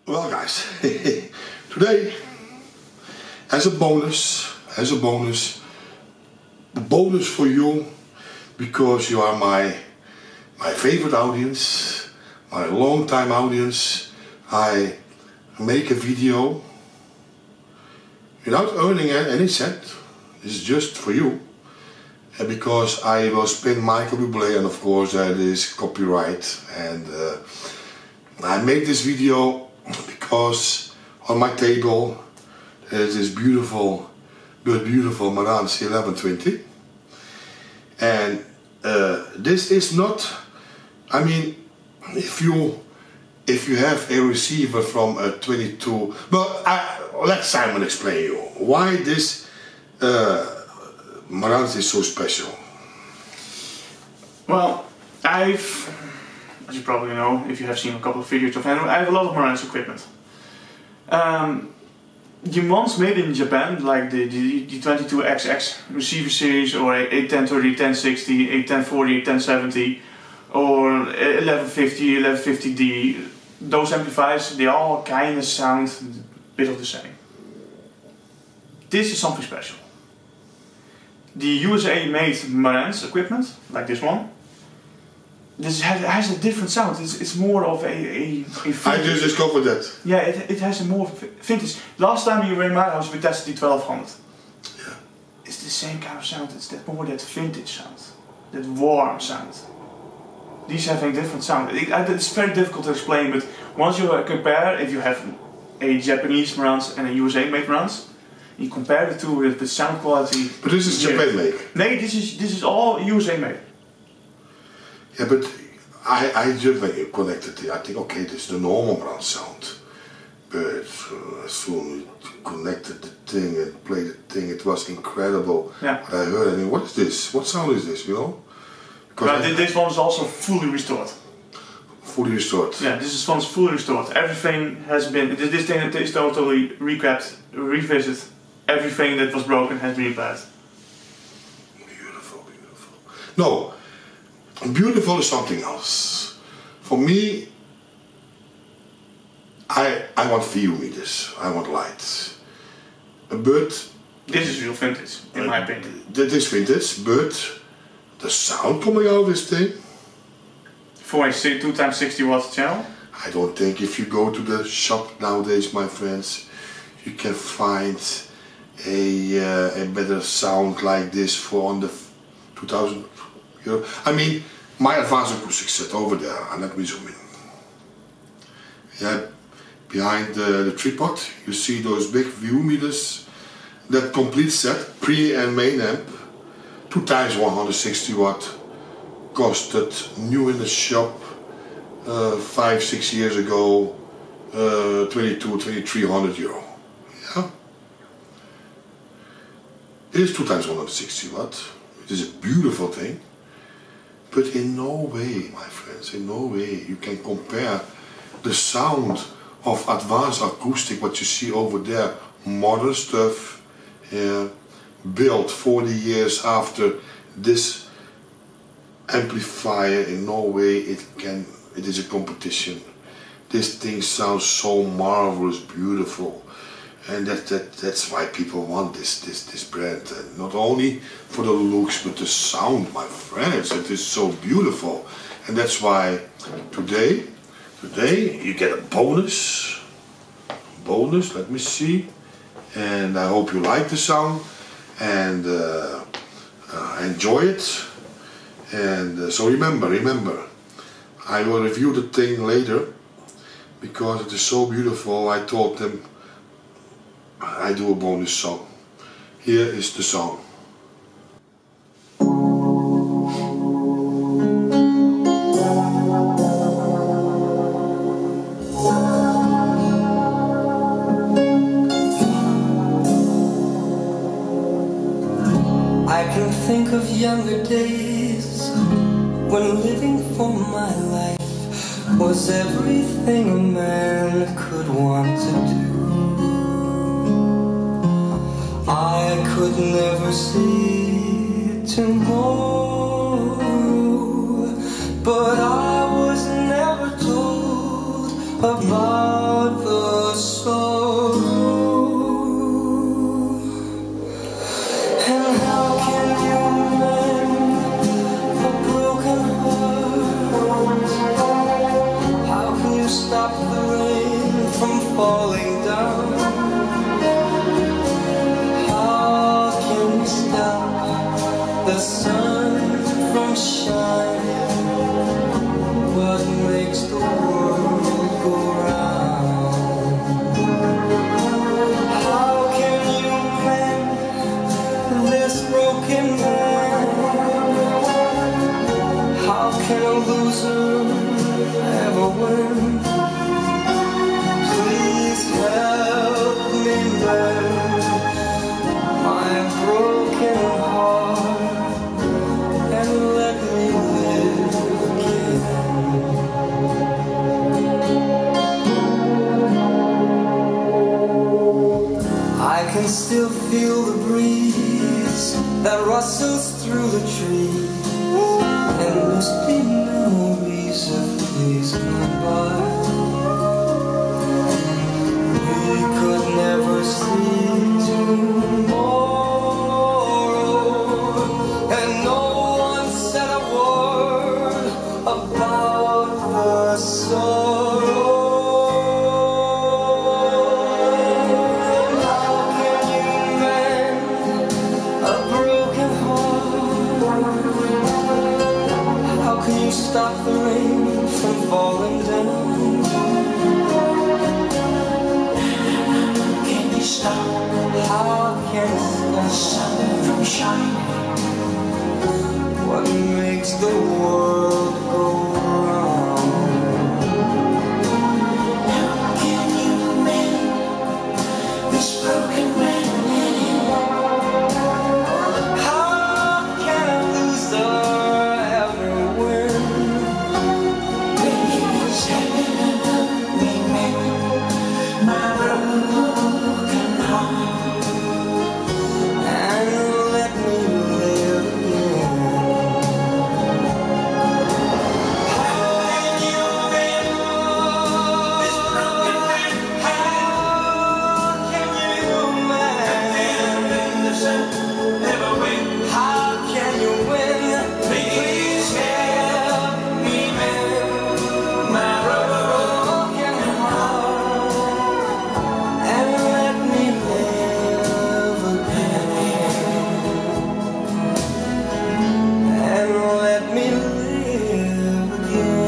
Well guys, today as a bonus for you, because you are my favorite audience, my long time audience, I make a video without earning any cent. It's just for you, because I will spin Michael Bublé, and of course that is copyright, and I made this video because on my table there is this beautiful Marantz 1120, and this is not, I mean, if you have a receiver from a 22, well, let Simon explain you why this Marantz is so special. Well, as you probably know, if you have seen a couple of videos of him, I have a lot of Marantz equipment. The ones made in Japan, like the 22XX receiver series, or 81030, 1060, 81040, 1070, or 1150, 1150D, those amplifiers, they all kind of sound a bit of the same. This is something special. The USA made Marantz equipment, like this one, this has a different sound. It's more of a I just discovered that. Yeah, it has a more vintage. Last time you were in my house, we tested the 1200. Yeah. It's the same kind of sound. It's that vintage sound, that warm sound. These have a different sound. It's very difficult to explain, but once you compare, if you have a Japanese Marantz and a USA made Marantz, you compare the two with the sound quality. But this is Japan made. No, this is all USA made. Yeah, but I just connected it. I think, okay, this is the normal Marantz sound. But as soon as you connected the thing and played the thing, it was incredible. Yeah. What I heard, I mean, what is this? What sound is this, you know? This one is also fully restored. Fully restored? Yeah, this one's fully restored. Everything has been, this thing is totally recapped, revisited. Everything that was broken has been repaired. Beautiful, beautiful. No. Beautiful is something else. For me, I want view meters, I want lights. But this is real vintage, in my opinion. That is vintage, but the sound coming out of this thing, for a 2x60 watt channel, I don't think if you go to the shop nowadays, my friends, you can find a better sound like this for on the 2000 euro. I mean, my advanced acoustic set over there, and let me zoom in. Yeah, behind the tripod, you see those big view meters. That complete set, pre and main amp, 2x 160 watt, costed new in the shop 5-6 years ago 2,300 euro. Yeah. It is 2x 160 watt. It is a beautiful thing, but in no way, my friends, in no way you can compare the sound of advanced acoustic, what you see over there, modern stuff, built 40 years after this amplifier. In no way it is a competition. This thing sounds so marvelous, beautiful. And that's why people want this brand, and not only for the looks but the sound, my friends. It is so beautiful, and that's why today you get a bonus. Let me see, and I hope you like the sound and enjoy it. And so remember, I will review the thing later because it is so beautiful. I told them I do a bonus song. Here is the song. I can think of younger days when living for my life was everything a man could want to do. I could never see tomorrow, but I was never told about the sorrow. And how can you mend a broken heart? How can you stop the rain from falling down? How can you stop the sun from shining? What makes the world go round? How can you mend this broken man? How can a loser ever win? Please help me mend my broken heart and let me live again. I can still feel the breeze that rustles through the trees, and misty memories of days gone by. We could never see tomorrow, and no one said a word about the sorrow. How can you mend a broken heart? How can you stop the rain from falling down? Can you stop? How can you stop the sun from shining? What makes the world go round? How can you mend this broken man? How can a loser ever win? Please help me mend my broken heart and let me live again. How can you mend this broken man? How can you mend the sun never win? How can you win? Please help me mend my broken heart and let me live again. And let me live again.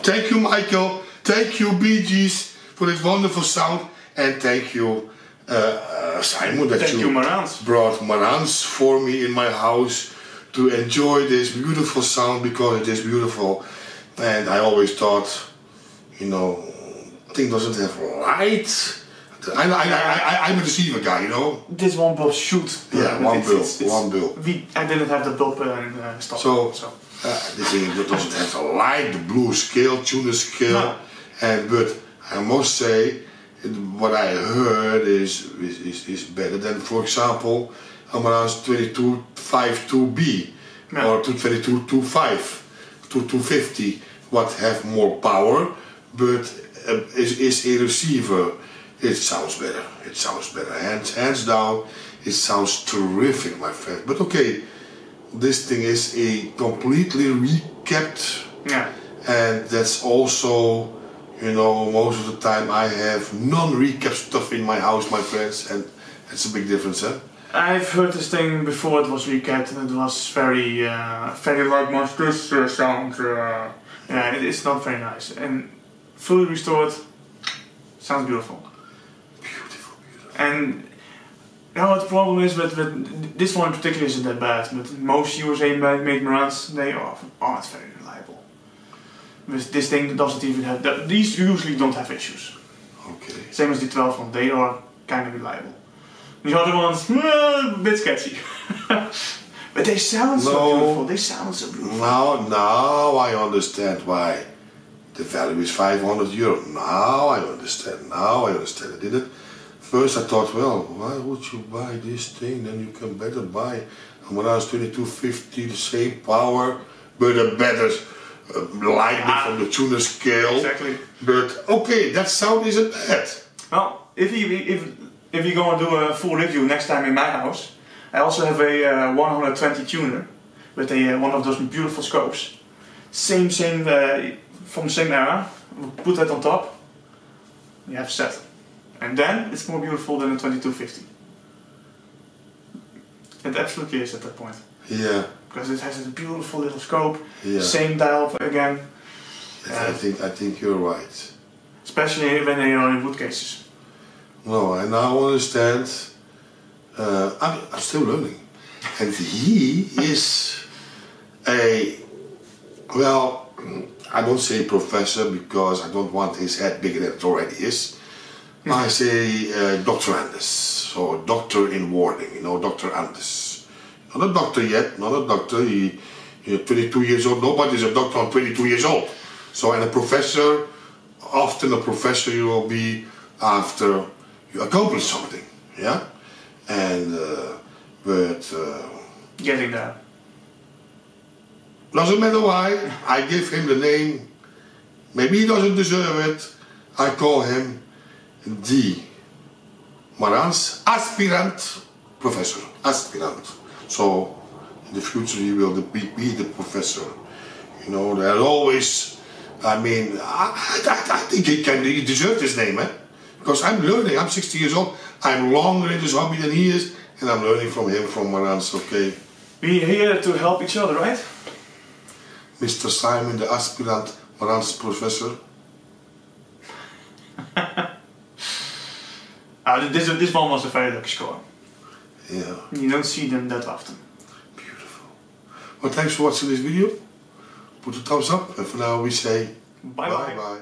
Thank you, Michael. Thank you, Bee Gees, for this wonderful sound. And thank you, Simon, that Thank you, Marantz. brought Marantz for me in my house to enjoy this beautiful sound, because it is beautiful. And I always thought, you know, thing doesn't have light. I'm a receiver guy, you know. This one bulb shoot. Yeah, one bulb. I didn't have the bulb in stock. So this thing doesn't have a light, the blue scale, tuner scale, No. but I must say, what I heard is better than, for example, Marantz 2252B Yeah. or 222.5, 250, what have more power, but is a receiver. It sounds better. It sounds better. Hands down, it sounds terrific, my friend. But okay, this thing is a completely recapped, Yeah. and that's also, you know, most of the time I have non-recap stuff in my house, my friends, and that's a big difference, huh? I've heard this thing before it was recapped, and it was very like much this sound. Yeah, it's not very nice. And fully restored, sounds beautiful. Beautiful. And now what the problem is with this one in particular isn't that bad, but most USA made Marantz, they are it's very reliable. With this thing doesn't even have that. These usually don't have issues. Okay. Same as the 12 one, they are kind of reliable. The other ones, a bit sketchy. But they sound so beautiful. They sound so beautiful. Now I understand why the value is €500. Now I understand. I did it. First I thought, well, why would you buy this thing? Then you can better buy a Marantz 2250, the same power, but a better lightning from the tuner scale. Exactly. But okay, that sound isn't bad. Well, if you go and do a full review next time in my house, I also have a 120 tuner with one of those beautiful scopes. Same from the same era. We'll put that on top. You have set, and then it's more beautiful than a 2250. It absolutely is at that point. Yeah. Because it has a beautiful little scope. Yeah. Same dial again. I think you're right. Especially when they are in wood cases. No, I now understand. I'm still learning. And he is well, I don't say professor because I don't want his head bigger than it already is. I say Dr. Anders, so doctor in warding, you know, Dr. Anders. Not a doctor yet, not a doctor, he's 22 years old, nobody's a doctor on 22 years old. So, and a professor, often a professor you will be after you accomplish something, yeah? And, getting there. Doesn't matter why, I give him the name, maybe he doesn't deserve it, I call him the Marantz aspirant professor, aspirant. So, in the future he will be the professor. You know, there's always, I mean, I think he deserves this name, eh? Because I'm learning, I'm 60 years old, I'm longer in this hobby than he is, and I'm learning from him, from Marantz, okay? We're here to help each other, right? Mr. Simon, the aspirant Marantz professor. This one was a very lucky score. Yeah. You don't see them that often. Beautiful. Well, thanks for watching this video. Put a thumbs up, and for now we say bye. bye.